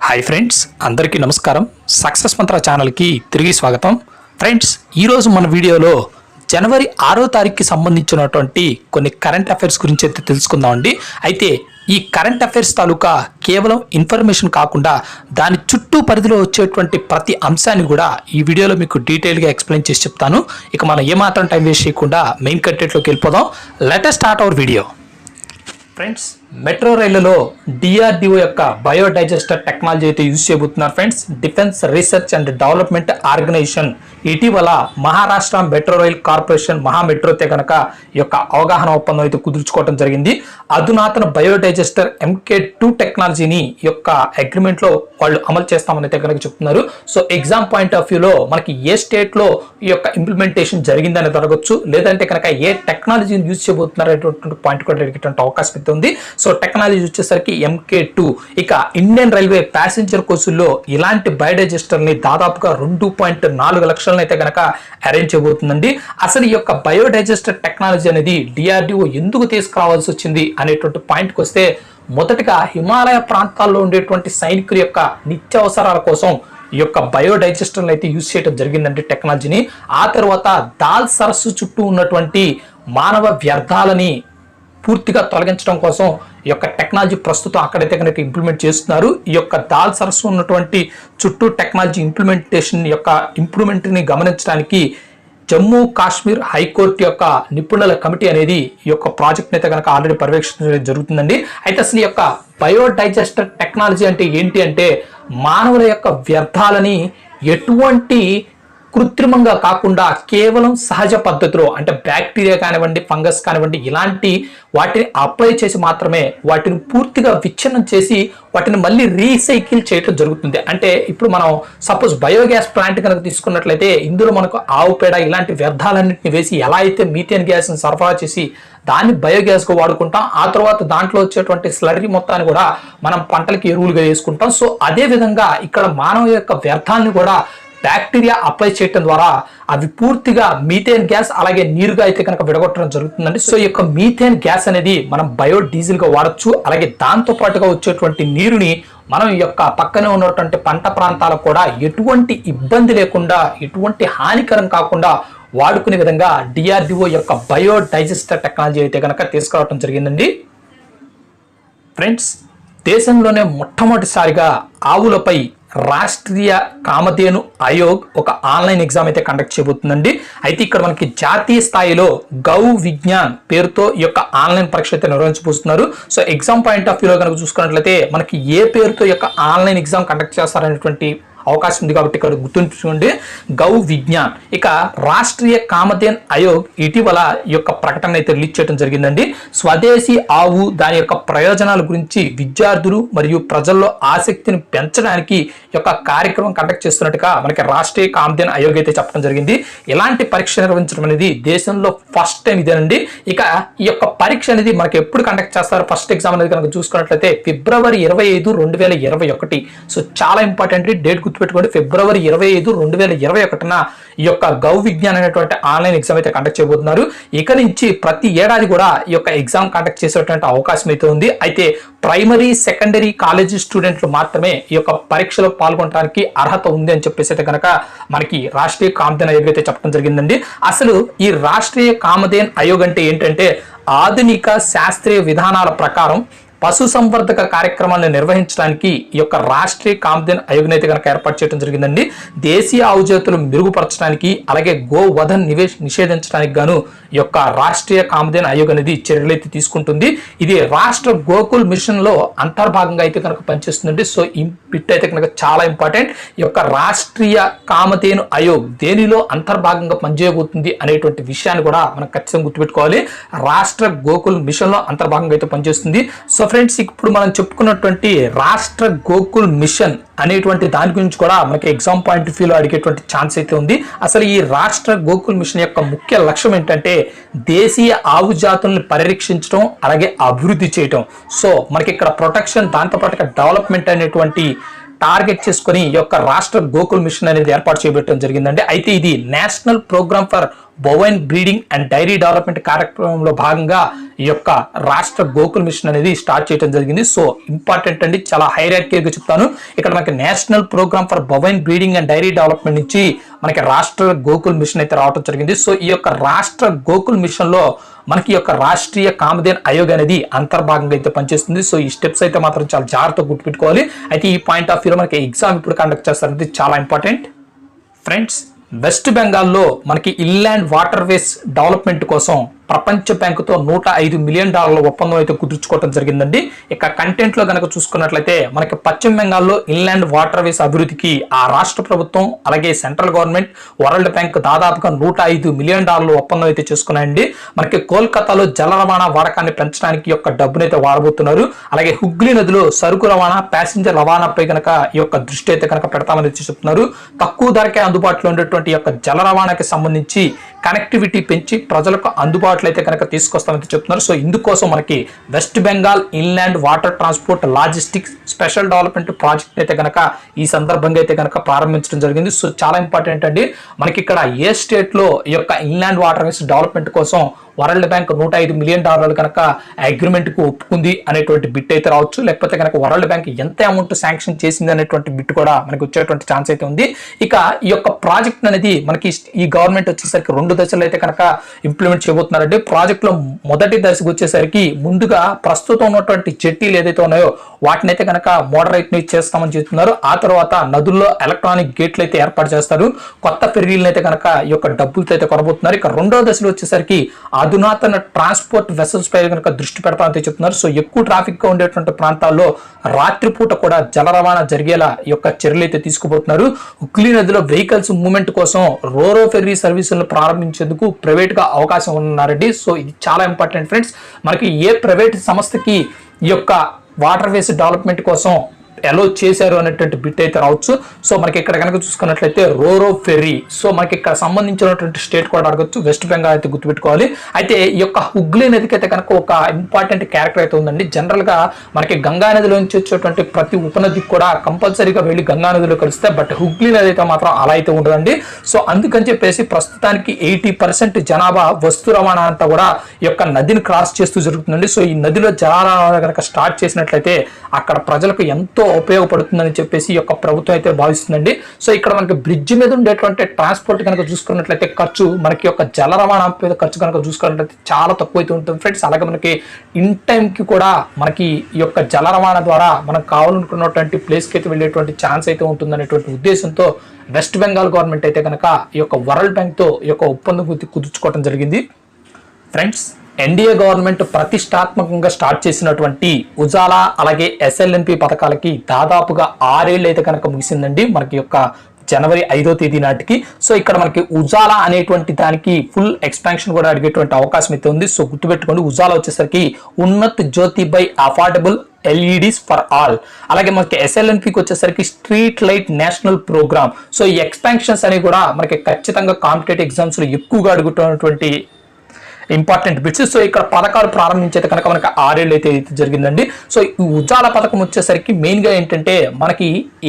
Hi friends, అందరికీ నమస్కారం. Success మంత్ర ఛానల్కి తిరిగి స్వాగతం. ఫ్రెండ్స్, ఈరోజు మన వీడియోలో జనవరి 6వ తారీఖుకి సంబంధించినటువంటి కొన్ని కరెంట్ అఫైర్స్ గురించి అయితే తెలుసుకుందామండి. అయితే ఈ కరెంట్ అఫైర్స్ తాలూకా కేవలం ఇన్ఫర్మేషన్ కాకుండా దాని చుట్టూ పరిధిలో వచ్చేటువంటి ప్రతి అంశాన్ని కూడా ఈ వీడియోలో మీకు డీటెయిల్గా ఎక్స్ప్లెయిన్ చేసి చెప్తాను. ఇక మనం ఏమాత్రం టైం వేస్ట్ చేయకుండా మెయిన్ కంటెంట్లోకి వెళ్ళిపోదాం. Let us start our video. Friends, metro రైళ్లలో డిఆర్డిఓ యొక్క బయోడైజెస్టర్ టెక్నాలజీ అయితే యూజ్ చేయబోతున్నారు. Friends, defence research and development organisation ఇటీవల మహారాష్ట్ర మెట్రో రైల్ కార్పొరేషన్ మహా మెట్రోతే కనుక ఈ యొక్క అవగాహన ఒప్పందం అయితే కుదుర్చుకోవడం జరిగింది. అధునాతన బయోడైజెస్టర్ MK2 టెక్నాలజీని ఈ యొక్క అగ్రిమెంట్ లో వాళ్ళు అమలు చేస్తామని అయితే కనుక చెప్తున్నారు. సో ఎగ్జామ్ పాయింట్ ఆఫ్ వ్యూలో మనకి ఏ స్టేట్ లో ఈ యొక్క ఇంప్లిమెంటేషన్ జరిగిందని అడగొచ్చు, లేదంటే కనుక ఏ టెక్నాలజీని యూజ్ చేయబోతున్నారు అనేటువంటి పాయింట్ కూడా అడిగేటువంటి అవకాశం అయితే ఉంది. సో టెక్నాలజీ వచ్చేసరికి MK2. ఇక ఇండియన్ రైల్వే ప్యాసింజర్ కోచుల్లో ఇలాంటి బయోడైజెస్టర్ ని దాదాపుగా 2.4 లక్షలను అయితే కనుక అరేంజ్ చేయబోతుందండి. అసలు ఈ యొక్క బయోడైజెస్టర్ టెక్నాలజీ అనేది డిఆర్డిఓ ఎందుకు తీసుకురావాల్సి వచ్చింది అనేటువంటి పాయింట్కి వస్తే, మొదటగా హిమాలయ ప్రాంతాల్లో ఉండేటువంటి సైనికుల యొక్క నిత్యావసరాల కోసం ఈ యొక్క బయోడైజెస్టర్ని అయితే యూజ్ చేయడం జరిగిందండి టెక్నాలజీని. ఆ తర్వాత దాల్ సరస్సు చుట్టూ ఉన్నటువంటి మానవ వ్యర్థాలని పూర్తిగా తొలగించడం కోసం ఈ యొక్క టెక్నాలజీ ప్రస్తుతం అక్కడైతే కనుక ఇంప్లిమెంట్ చేస్తున్నారు. ఈ యొక్క దాల్ సరస్సు ఉన్నటువంటి చుట్టూ టెక్నాలజీ ఇంప్లిమెంటేషన్ యొక్క ఇంప్రూవ్మెంట్ని గమనించడానికి జమ్మూ కాశ్మీర్ హైకోర్టు యొక్క నిపుణుల కమిటీ అనేది ఈ యొక్క ప్రాజెక్ట్ అయితే కనుక ఆల్రెడీ పర్యవేక్షించడం జరుగుతుందండి. అయితే అసలు ఈ యొక్క బయోడైజెస్టర్ టెక్నాలజీ అంటే ఏంటి అంటే, మానవుల యొక్క వ్యర్థాలని ఎటువంటి కృత్రిమంగా కాకుండా కేవలం సహజ పద్ధతిలో, అంటే బ్యాక్టీరియా కానివ్వండి, ఫంగస్ కానివ్వండి, ఇలాంటి వాటిని అప్లై చేసి మాత్రమే వాటిని పూర్తిగా విచ్ఛిన్నం చేసి వాటిని మళ్ళీ రీసైకిల్ చేయడం జరుగుతుంది. అంటే ఇప్పుడు మనం సపోజ్ బయోగ్యాస్ ప్లాంట్ కనుక తీసుకున్నట్లయితే ఇందులో మనకు ఆవు పేడ ఇలాంటి వ్యర్థాలన్నింటినీ వేసి ఎలా అయితే మీథేన్ గ్యాస్ని సరఫరా చేసి దాన్ని బయోగ్యాస్గా వాడుకుంటాం, ఆ తర్వాత దాంట్లో వచ్చేటువంటి స్లర్రీ మొత్తాన్ని కూడా మనం పంటలకి ఎరువులుగా వేసుకుంటాం. సో అదే విధంగా ఇక్కడ మానవ యొక్క వ్యర్థాలను కూడా బ్యాక్టీరియా అప్లై చేయడం ద్వారా అవి పూర్తిగా మీథేన్ గ్యాస్ అలాగే నీరుగా అయితే కనుక విడగొట్టడం జరుగుతుందండి. సో ఈ యొక్క మీథేన్ గ్యాస్ అనేది మనం బయోడీజిల్ గా వాడచ్చు. అలాగే దాంతో పాటుగా వచ్చేటువంటి నీరుని మనం ఈ యొక్క పక్కనే ఉన్నటువంటి పంట ప్రాంతాలకు కూడా ఎటువంటి ఇబ్బంది లేకుండా, ఎటువంటి హానికరం కాకుండా వాడుకునే విధంగా డిఆర్డిఓ యొక్క బయోడైజెస్టర్ టెక్నాలజీ అయితే కనుక తీసుకురావడం జరిగిందండి. ఫ్రెండ్స్, దేశంలోనే మొట్టమొదటిసారిగా ఆవులపై రాష్ట్రీయ కామధేను ఆయోగ్ ఒక ఆన్లైన్ ఎగ్జామ్ అయితే కండక్ట్ చేయబోతుందండి. అయితే ఇక్కడ మనకి జాతీయ స్థాయిలో గౌ విజ్ఞాన్ పేరుతో ఈ యొక్క ఆన్లైన్ పరీక్ష అయితే నిర్వహించబోతున్నారు. సో ఎగ్జామ్ పాయింట్ ఆఫ్ వ్యూలో కనుక చూసుకున్నట్లయితే మనకి ఏ పేరుతో ఈ యొక్క ఆన్లైన్ ఎగ్జామ్ కండక్ట్ చేస్తారనేటువంటి అవకాశం ఉంది కాబట్టి ఇక్కడ గుర్తుంచుకోండి, గౌ విజ్ఞాన్. ఇక రాష్ట్రీయ కామధేన్ ఆయోగ్ ఇటీవల ఈ యొక్క ప్రకటన అయితే రిలీజ్ చేయడం జరిగిందండి. స్వదేశీ ఆవు దాని యొక్క ప్రయోజనాల గురించి విద్యార్థులు మరియు ప్రజల్లో ఆసక్తిని పెంచడానికి ఈ యొక్క కార్యక్రమం కండక్ట్ చేస్తున్నట్టుగా మనకి రాష్ట్రీయ కామధేన్ ఆయోగ్ అయితే చెప్పడం జరిగింది. ఇలాంటి పరీక్ష నిర్వహించడం అనేది దేశంలో ఫస్ట్ టైం ఇదేనండి. ఇక ఈ యొక్క పరీక్ష అనేది మనకి ఎప్పుడు కండక్ట్ చేస్తారు, ఫస్ట్ ఎగ్జామ్ అనేది కనుక చూసుకున్నట్లయితే ఫిబ్రవరి 25, 2021. సో చాలా ఇంపార్టెంట్ డేట్ పెట్టుకోండి. ఫిబ్రవరి 25, 2021 ఈ యొక్క గౌ విజ్ఞాన్ అనేటువంటి ఆన్లైన్ ఎగ్జామ్ అయితే కండక్ట్ చేయబోతున్నారు. ఇక నుంచి ప్రతి ఏడాది కూడా ఈ యొక్క ఎగ్జామ్ కండక్ట్ చేసేటువంటి అవకాశం అయితే ఉంది. అయితే ప్రైమరీ, సెకండరీ కాలేజీ స్టూడెంట్లు మాత్రమే ఈ యొక్క పరీక్షలో పాల్గొనడానికి అర్హత ఉంది అని చెప్పేసి అయితే కనుక మనకి రాష్ట్రీయ కామధేన్ ఆయోగ్ అయితే చెప్పడం జరిగిందండి. అసలు ఈ రాష్ట్రీయ కామధేన్ ఆయోగ్ అంటే ఏంటంటే, ఆధునిక శాస్త్రీయ విధానాల ప్రకారం పశు సంవర్ధక కార్యక్రమాలను నిర్వహించడానికి ఈ యొక్క రాష్ట్రీయ కామధేన్ ఆయోగ్ అయితే కనుక ఏర్పాటు చేయడం జరిగిందండి. దేశీయ ఆవు జాతులు మెరుగుపరచడానికి అలాగే గోవధన్ నిషేధించడానికి గాను ఈ యొక్క రాష్ట్రీయ కామధేన్ ఆయోగ్ అనేది చర్యలు అయితే తీసుకుంటుంది. ఇది రాష్ట్ర గోకుల్ మిషన్ లో అంతర్భాగంగా అయితే కనుక పనిచేస్తుందండి. సో ఈ బిట్ అయితే కనుక చాలా ఇంపార్టెంట్. ఈ యొక్క రాష్ట్రీయ కామధేను ఆయోగ్ దేనిలో అంతర్భాగంగా పనిచేయబోతుంది అనేటువంటి విషయాన్ని కూడా మనం ఖచ్చితంగా గుర్తుపెట్టుకోవాలి. రాష్ట్ర గోకుల్ మిషన్ లో అంతర్భాగంగా అయితే పనిచేస్తుంది. సో ఫ్రెండ్స్, ఇప్పుడు మనం చెప్పుకున్నటువంటి రాష్ట్ర గోకుల్ మిషన్ అనేటువంటి దాని గురించి కూడా మనకి ఎగ్జామ్ పాయింట్ ఆఫ్ వ్యూలో అడిగేటువంటి ఛాన్స్ అయితే ఉంది. అసలు ఈ రాష్ట్ర గోకుల్ మిషన్ యొక్క ముఖ్య లక్ష్యం ఏంటంటే, దేశీయ ఆవు జాతులను పరిరక్షించడం అలాగే అభివృద్ధి చేయటం. సో మనకి ఇక్కడ ప్రొటెక్షన్, దాంతోపాటుగా డెవలప్మెంట్ అనేటువంటి టార్గెట్ చేసుకుని ఈ యొక్క రాష్ట్ర గోకుల్ మిషన్ అనేది ఏర్పాటు చేయబెట్టడం జరిగిందండి. అయితే ఇది national programme for bovine breeding and dairy development కార్యక్రమంలో భాగంగా ఈ యొక్క రాష్ట్ర గోకుల్ మిషన్ అనేది స్టార్ట్ చేయడం జరిగింది. సో ఇంపార్టెంట్ అండి, చాలా హైరార్కీగా చెప్తాను. ఇక్కడ మనకి national programme for bovine breeding and dairy development నుంచి మనకి రాష్ట్ర గోకుల్ మిషన్ అయితే రావడం జరిగింది. సో ఈ యొక్క రాష్ట్ర గోకుల్ మిషన్ లో మనకి యొక్క రాష్ట్రీయ కామధేన్ ఆయోగ్ అనేది అంతర్భాగంగా అయితే పనిచేస్తుంది. సో ఈ స్టెప్స్ అయితే మాత్రం చాలా జాగ్రత్తగా గుర్తుపెట్టుకోవాలి. అయితే ఈ పాయింట్ ఆఫ్ వ్యూలో మనకి ఎగ్జామ్ ఇప్పుడు కండక్ట్ చేస్తారు, ఇది చాలా ఇంపార్టెంట్. ఫ్రెండ్స్, వెస్ట్ బెంగాల్లో మనకి ఇన్లాండ్ వాటర్ వేస్ డెవలప్మెంట్ కోసం ప్రపంచ బ్యాంకుతో $105 మిలియన్ ఒప్పందం అయితే కుదుర్చుకోవడం జరిగిందండి. ఇక కంటెంట్ లో కనుక చూసుకున్నట్లయితే మనకి పశ్చిమ బెంగాల్లో ఇన్లాండ్ వాటర్ వేస్ అభివృద్ధికి ఆ రాష్ట్ర ప్రభుత్వం అలాగే సెంట్రల్ గవర్నమెంట్ వరల్డ్ బ్యాంక్ దాదాపుగా $105 మిలియన్ ఒప్పందం అయితే చేసుకున్నాయండి. మనకి కోల్కతాలో జల రవాణా వాడకాన్ని పెంచడానికి యొక్క డబ్బునైతే వాడబోతున్నారు. అలాగే హుగ్లీ నదిలో సరుకు రవాణా ప్యాసింజర్ రవాణాపై కనుక ఈ యొక్క దృష్టి అయితే కనుక పెడతామని చెప్తున్నారు. తక్కువ ధరకే అందుబాటులో ఉండేటువంటి యొక్క జల రవాణాకి సంబంధించి కనెక్టివిటీ పెంచి ప్రజలకు అందుబాటులో అయితే కనుక తీసుకొస్తామని చెప్తున్నారు. సో ఇందుకోసం మనకి west Bengal inland water transport logistics special development project అయితే కనుక ఈ సందర్భంగా అయితే కనుక ప్రారంభించడం జరిగింది. సో చాలా ఇంపార్టెంట్ అండి. మనకి ఇక్కడ ఏ స్టేట్ లో ఈ యొక్క ఇన్లాండ్ వాటర్ డెవలప్మెంట్ కోసం వరల్డ్ బ్యాంక్ $105 మిలియన్ కనుక అగ్రిమెంట్ కు ఒప్పుకుంది అనేటువంటి బిట్ అయితే రావచ్చు, లేకపోతే కనుక వరల్డ్ బ్యాంక్ ఎంత అమౌంట్ శాంక్షన్ చేసింది అనేటువంటి బిట్ కూడా మనకి వచ్చేటువంటి ఛాన్స్ అయితే ఉంది. ఇక ఈ యొక్క ప్రాజెక్ట్ అనేది మనకి ఈ గవర్నమెంట్ వచ్చేసరికి 2 దశలు అయితే కనుక ఇంప్లిమెంట్ చేయబోతున్నారంటే, ప్రాజెక్ట్ లో మొదటి దశకు వచ్చేసరికి ముందుగా ప్రస్తుతం ఉన్నటువంటి జెట్టీలు ఏదైతే ఉన్నాయో వాటిని అయితే కనుక మోడరేట్ చేస్తామని చెప్తున్నారు. ఆ తర్వాత నదుల్లో ఎలక్ట్రానిక్ గేట్లు అయితే ఏర్పాటు చేస్తారు. కొత్త ఫెర్రీలను అయితే కనుక ఈ యొక్క డబ్బులతో అయితే కొనబోతున్నారు. ఇక రెండో దశలో వచ్చేసరికి అధునాతన ట్రాన్స్పోర్ట్ వెసల్స్ పై కనుక దృష్టి పెడతామని చెప్తున్నారు. సో ఎక్కువ ట్రాఫిక్ గా ఉండేటువంటి ప్రాంతాల్లో రాత్రిపూట కూడా జల రవాణా జరిగేలా ఈ యొక్క చర్యలు అయితే తీసుకుపోతున్నారు. హుగ్లీ నదిలో వెహికల్స్ మూవ్మెంట్ కోసం రోరో ఫెర్రీ సర్వీసులను ప్రారంభించేందుకు ప్రైవేట్ గా అవకాశం ఉన్నారండి. సో ఇది చాలా ఇంపార్టెంట్ ఫ్రెండ్స్. మనకి ఏ ప్రైవేట్ సంస్థకి ఈ యొక్క వాటర్ వేస్ డెవలప్మెంట్ కోసం అలో చేశారు అనేటువంటి బిట్ అయితే రావచ్చు. సో మనకి ఇక్కడ కనుక చూసుకున్నట్లయితే రోరో ఫెర్రీ, సో మనకి ఇక్కడ సంబంధించినటువంటి స్టేట్ కూడా అడగచ్చు, వెస్ట్ బెంగాల్ అయితే గుర్తుపెట్టుకోవాలి. అయితే ఈ యొక్క హుగ్లీ నదికి అయితే కనుక ఒక ఇంపార్టెంట్ క్యారెక్టర్ అయితే ఉందండి. జనరల్ గా మనకి గంగా నదిలో నుంచి వచ్చేటువంటి ప్రతి ఉపనదికి కూడా కంపల్సరీగా వెళ్ళి గంగా నదిలో కలిస్తే, బట్ హుగ్లీ నది అయితే మాత్రం అలా అయితే ఉండదండి. సో అందుకని చెప్పేసి ప్రస్తుతానికి 80% జనాభా వస్తు రవాణా అంతా కూడా ఈ యొక్క నదిని క్రాస్ చేస్తూ జరుగుతుందండి. సో ఈ నదిలో జల రవాణా కనుక స్టార్ట్ చేసినట్లయితే అక్కడ ప్రజలకు ఎంతో ఉపయోగపడుతుందని చెప్పేసి ఈ యొక్క ప్రభుత్వం అయితే భావిస్తుందండి. సో ఇక్కడ మనకి బ్రిడ్జ్ మీద ఉండేటువంటి ట్రాన్స్పోర్ట్ కనుక చూసుకున్నట్లయితే ఖర్చు, మనకి యొక్క జల రవాణా మీద ఖర్చు కనుక చూసుకున్నట్లయితే చాలా తక్కువ అయితే ఉంటుంది ఫ్రెండ్స్. అలాగే మనకి ఇన్ టైం కి కూడా మనకి ఈ యొక్క జల రవాణా ద్వారా మనకు కావాలనుకున్నటువంటి ప్లేస్ కి అయితే వెళ్ళేటువంటి ఛాన్స్ అయితే ఉంటుంది అనేటువంటి ఉద్దేశంతో వెస్ట్ బెంగాల్ గవర్నమెంట్ అయితే కనుక ఈ యొక్క వరల్డ్ బ్యాంక్ తో ఈ యొక్క ఒప్పందం కుదుర్చుకోవడం జరిగింది. ఫ్రెండ్స్, ఎన్డీఏ గవర్నమెంట్ ప్రతిష్టాత్మకంగా స్టార్ట్ చేసినటువంటి ఉజాలా అలాగే ఎస్ఎల్ఎన్పి పథకాలకి దాదాపుగా 6 ఏళ్ళు అయితే కనుక ముగిసిందండి మనకి యొక్క జనవరి 5వ తేదీ నాటికి. సో ఇక్కడ మనకి ఉజాలా అనేటువంటి దానికి ఫుల్ ఎక్స్పాన్షన్ కూడా అడిగేటువంటి అవకాశం అయితే ఉంది. సో గుర్తుపెట్టుకోండి, ఉజాలా వచ్చేసరికి Unnat Jyoti by affordable LEDs for all. అలాగే మనకి ఎస్ఎల్ఎన్పికి వచ్చేసరికి street light national programme. So ఈ ఎక్స్పాన్షన్స్ అనేవి కూడా మనకి ఖచ్చితంగా కాంపిటేటివ్ ఎగ్జామ్స్ లో ఎక్కువగా అడుగుతున్నటువంటి ఇంపార్టెంట్ బిట్స్. సో ఇక్కడ పథకాలు ప్రారంభించేది కనుక మనకి 6 ఏళ్ళు అయితే జరిగిందండి. సో ఈ ఉజాలా పథకం వచ్చేసరికి మెయిన్ గా ఏంటంటే మనకి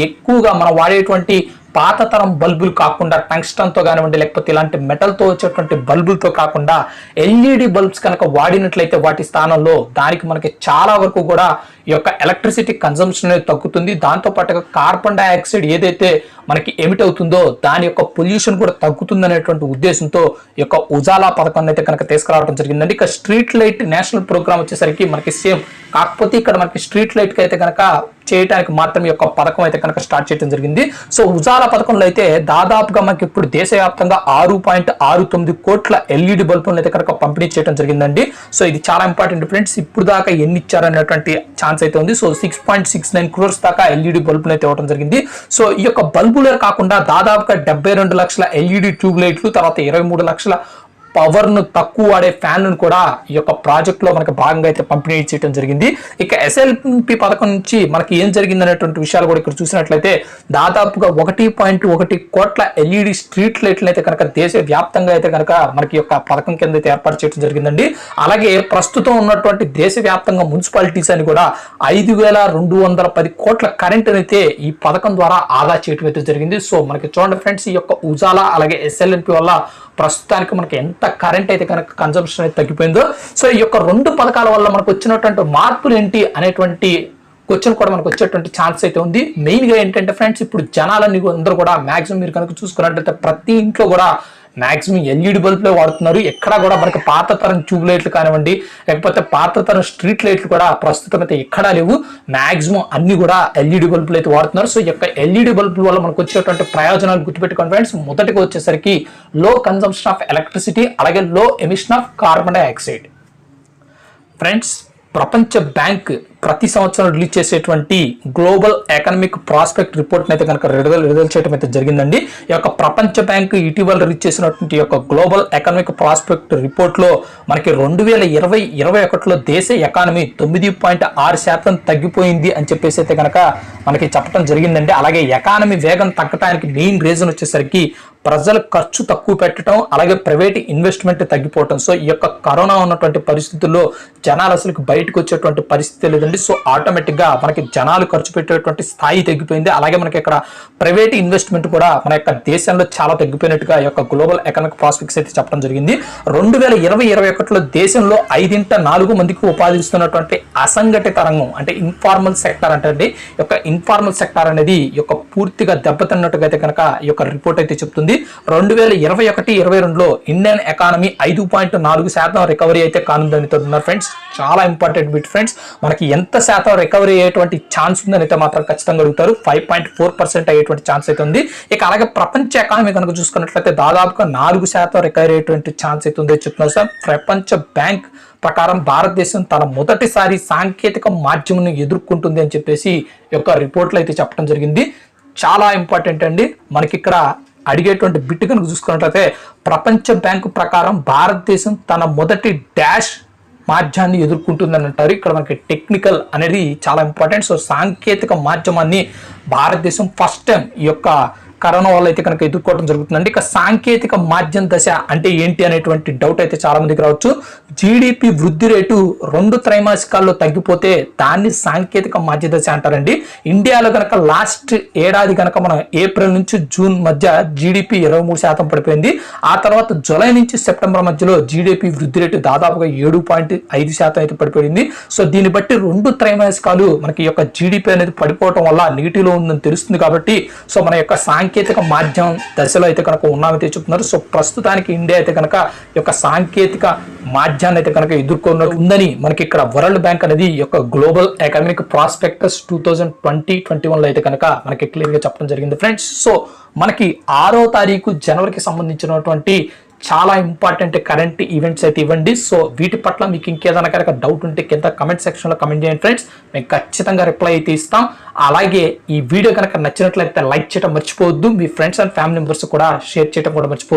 ఎక్కువగా మనం వాడేటువంటి పాత తరం బల్బులు కాకుండా టంగ్స్టన్ తో కానివ్వండి, లేకపోతే ఇలాంటి మెటల్ తో వచ్చేటువంటి బల్బులతో కాకుండా ఎల్ఈడి బల్బ్స్ కనుక వాడినట్లయితే వాటి స్థానంలో దానికి మనకి చాలా వరకు కూడా ఈ యొక్క ఎలక్ట్రిసిటీ కన్సంప్షన్ అనేది తగ్గుతుంది. దాంతో పాటుగా కార్బన్ డైఆక్సైడ్ ఏదైతే మనకి ఎమిట్ అవుతుందో దాని యొక్క పొల్యూషన్ కూడా తగ్గుతుంది అనేటువంటి ఉద్దేశంతో ఈ యొక్క ఉజాలా పథకాన్ని అయితే కనుక తీసుకురావడం జరిగిందండి. ఇక స్ట్రీట్ లైట్ నేషనల్ ప్రోగ్రామ్ వచ్చేసరికి మనకి సేమ్, కాకపోతే ఇక్కడ మనకి స్ట్రీట్ లైట్ కి అయితే కనుక చేయడానికి మాత్రం ఈ యొక్క పథకం అయితే కనుక స్టార్ట్ చేయడం జరిగింది. సో ఉజాలా పథకంలో అయితే దాదాపుగా మనకి ఇప్పుడు దేశవ్యాప్తంగా 6.69 కోట్ల ఎల్ఈడి బల్బులను అయితే కనుక పంపిణీ చేయడం జరిగిందండి. సో ఇది చాలా ఇంపార్టెంట్ ఫ్రెండ్స్. ఇప్పుడు దాకా ఎన్ని ఇచ్చారనేటువంటి ఛాన్స్ అయితే ఉంది. సో 6.69 crores దాకా ఎల్ఈడి బల్బులు అయితే ఇవ్వడం జరిగింది. సో ఈ యొక్క బల్బులే కాకుండా దాదాపుగా 72 లక్షల ఎల్ఈడి ట్యూబ్ లైట్లు, తర్వాత 23 లక్షల పవర్ ను తక్కువ వాడే ఫ్యాన్లను కూడా ఈ యొక్క ప్రాజెక్ట్ లో మనకి భాగంగా అయితే పంపిణీ చేయడం జరిగింది. ఇక ఎస్ఎల్పి పథకం నుంచి మనకి ఏం జరిగింది అనేటువంటి విషయాలు కూడా ఇక్కడ చూసినట్లయితే దాదాపుగా 1.1 కోట్ల ఎల్ఈడి స్ట్రీట్ లైట్లు అయితే కనుక దేశ వ్యాప్తంగా అయితే కనుక మనకి యొక్క పథకం కింద అయితే ఏర్పాటు చేయడం జరిగిందండి. అలాగే ప్రస్తుతం ఉన్నటువంటి దేశవ్యాప్తంగా మున్సిపాలిటీస్ అని కూడా 5,210 కోట్ల కరెంట్ అయితే ఈ పథకం ద్వారా ఆదా చేయడం అయితే జరిగింది. సో మనకి చూడండి ఫ్రెండ్స్, ఈ యొక్క ఉజాలా అలాగే ఎస్ఎల్ఎన్పి వల్ల ప్రస్తుతానికి మనకి ఎంత కరెంట్ అయితే కనుక కన్సంప్షన్ అయితే తగ్గిపోయిందో. సో ఈ యొక్క 2 పథకాల వల్ల మనకు వచ్చినటువంటి మార్పులు ఏంటి అనేటువంటి క్వశ్చన్ కూడా మనకు వచ్చేటువంటి ఛాన్స్ అయితే ఉంది. మెయిన్ గా ఏంటంటే ఫ్రెండ్స్, ఇప్పుడు జనాలన్నీ అందరూ కూడా మాక్సిమం మీరు కనుక చూసుకున్నట్లయితే ప్రతి ఇంట్లో కూడా మాక్సిమం ఎల్ఈడి బల్బులే వాడుతున్నారు. ఎక్కడా కూడా మనకి పాత తరం ట్యూబ్ లైట్లు కానివ్వండి, లేకపోతే పాత తరం స్ట్రీట్ లైట్లు కూడా ప్రస్తుతం అయితే ఎక్కడా లేవు. మాక్సిమం అన్ని కూడా ఎల్ఈడి బల్బులు అయితే వాడుతున్నారు. సో ఈ యొక్క ఎల్ఈడి బల్బుల వల్ల మనకు వచ్చేటువంటి ప్రయోజనాలు గుర్తుపెట్టుకోండి ఫ్రెండ్స్. మొదటిగా వచ్చేసరికి లో కన్సంప్షన్ ఆఫ్ ఎలక్ట్రిసిటీ, అలాగే లో emission of carbon dioxide. Friends, ప్రపంచ బ్యాంక్ ప్రతి సంవత్సరం రిలీజ్ చేసేటువంటి గ్లోబల్ ఎకనామిక్ ప్రాస్పెక్ట్ రిపోర్ట్ అయితే కనుక రిలీజ్ చేయడం అయితే జరిగిందండి. ఈ యొక్క ప్రపంచ బ్యాంక్ ఇటీవల రిలీజ్ చేసినటువంటి యొక్క గ్లోబల్ ఎకనామిక్ ప్రాస్పెక్ట్ రిపోర్ట్ లో మనకి 2020-21లో దేశ ఎకానమీ 9.6% తగ్గిపోయింది అని చెప్పేసి అయితే కనుక మనకి చెప్పడం జరిగిందండి. అలాగే ఎకానమీ వేగం తగ్గడానికి మెయిన్ రీజన్ వచ్చేసరికి ప్రజలు ఖర్చు తక్కువ పెట్టడం, అలాగే ప్రైవేట్ ఇన్వెస్ట్మెంట్ తగ్గిపోవటం. సో ఈ యొక్క కరోనా ఉన్నటువంటి పరిస్థితుల్లో జనాలు అసలు బయటకు వచ్చేటువంటి పరిస్థితి లేదండి. సో ఆటోమేటిక్ గా మనకి జనాలు ఖర్చు పెట్టేటువంటి స్థాయి తగ్గిపోయింది. అలాగే మనకి ఇక్కడ ప్రైవేట్ ఇన్వెస్ట్మెంట్ కూడా మన యొక్క దేశంలో చాలా తగ్గిపోయినట్టుగా ఈ యొక్క గ్లోబల్ ఎకనామిక్ ప్రాస్పెక్ట్స్ అయితే చెప్పడం జరిగింది. 2020-21లో దేశంలో 5/4 మందికి ఉపాధి ఇస్తున్నటువంటి అసంఘటిత రంగం అంటే ఇన్ఫార్మల్ సెక్టర్ అంటే ఈ యొక్క ఇన్ఫార్మల్ సెక్టర్ అనేది ఈ యొక్క పూర్తిగా దెబ్బతిన్నట్టుగా అయితే కనుక ఈ యొక్క రిపోర్ట్ అయితే చెప్తుంది. 2021-22లో ఇండియన్ ఎకానమీ 5.4% రికవరీ అయితే కానుందని చెప్తున్నారు ఫ్రెండ్స్. చాలా ఇంపార్టెంట్ బిట్ ఫ్రెండ్స్. మనకి ఎంత శాతం రికవరీ అయ్యేటువంటి ఛాన్స్ ఉందని అయితే మాత్రం ఖచ్చితంగా అడుగుతారు. 5.4% అయ్యేటువంటి ఛాన్స్ అయితే ఉంది. ఇక అలాగే ప్రపంచ ఎకానమీ కనుక చూసుకున్నట్లయితే దాదాపుగా 4% రికవరీ అయ్యేటువంటి ఛాన్స్ అయితే ఉంది చెప్తున్నారు సార్. ప్రపంచ బ్యాంక్ ప్రకారం భారతదేశం తన మొదటిసారి సాంకేతిక మాధ్యమం ఎదుర్కొంటుంది అని చెప్పేసి ఈ యొక్క రిపోర్ట్లో అయితే చెప్పడం జరిగింది. చాలా ఇంపార్టెంట్ అండి. మనకి ఇక్కడ అడిగేటువంటి బిట్ కనుక చూసుకున్నట్లయితే ప్రపంచ బ్యాంకు ప్రకారం భారతదేశం తన మొదటి డాష్ మాధ్యాన్ని ఎదుర్కొంటుందని అంటారు. ఇక్కడ మనకి టెక్నికల్ అనేది చాలా ఇంపార్టెంట్. సో సాంకేతిక మాధ్యమాన్ని భారతదేశం ఫస్ట్ టైం ఈ యొక్క కరోనా వల్ల అయితే కనుక ఎదుర్కోవడం జరుగుతుందండి. ఇక సాంకేతిక మాధ్యం దశ అంటే ఏంటి అనేటువంటి డౌట్ అయితే చాలా మందికి రావచ్చు. జీడిపి వృద్ధి రేటు 2 త్రైమాసికాల్లో తగ్గిపోతే దాన్ని సాంకేతిక మాధ్య దశ అంటారండి. ఇండియాలో కనుక లాస్ట్ ఏడాది కనుక మనం ఏప్రిల్ నుంచి జూన్ మధ్య జీడిపి 23% పడిపోయింది. ఆ తర్వాత జూలై నుంచి సెప్టెంబర్ మధ్యలో జీడిపి వృద్ధి రేటు దాదాపుగా 7.5% అయితే పడిపోయింది. సో దీన్ని బట్టి 2 త్రైమాసికాలు మనకి ఈ యొక్క జీడిపి అనేది పడిపోవడం వల్ల నెగిటివ్ లో ఉందని తెలుస్తుంది. కాబట్టి సో మన యొక్క సాంకేతిక మాధ్యమం దశలో అయితే కనుక ఉన్నామైతే చెప్తున్నారు. సో ప్రస్తుతానికి ఇండియా అయితే కనుక ఈ యొక్క సాంకేతిక మాధ్యాన్ని అయితే కనుక ఎదుర్కొన్నట్టు ఉందని మనకి ఇక్కడ వరల్డ్ బ్యాంక్ అనేది ఈ యొక్క గ్లోబల్ ఎకనామిక్ ప్రాస్పెక్టస్ 2020-21లో అయితే కనుక మనకి క్లియర్ గా చెప్పడం జరిగింది ఫ్రెండ్స్. సో మనకి 6వ తారీఖు జనవరికి సంబంధించినటువంటి చాలా ఇంపార్టెంట్ కరెంట్ ఈవెంట్స్ అయితే ఇవ్వండి. సో వీటి పట్ల మీకు ఇంకేదైనా కనుక డౌట్ ఉంటే కింద కమెంట్ సెక్షన్ లో కమెంట్ చేయండి ఫ్రెండ్స్. మేము ఖచ్చితంగా రిప్లై అయితే ఇస్తాం. అలాగే ఈ వీడియో కనుక నచ్చినట్లయితే లైక్ చేయడం మర్చిపోవద్దు. మీ ఫ్రెండ్స్ అండ్ ఫ్యామిలీ మెంబర్స్ కూడా షేర్ చేయడం కూడా మర్చిపోవద్దు.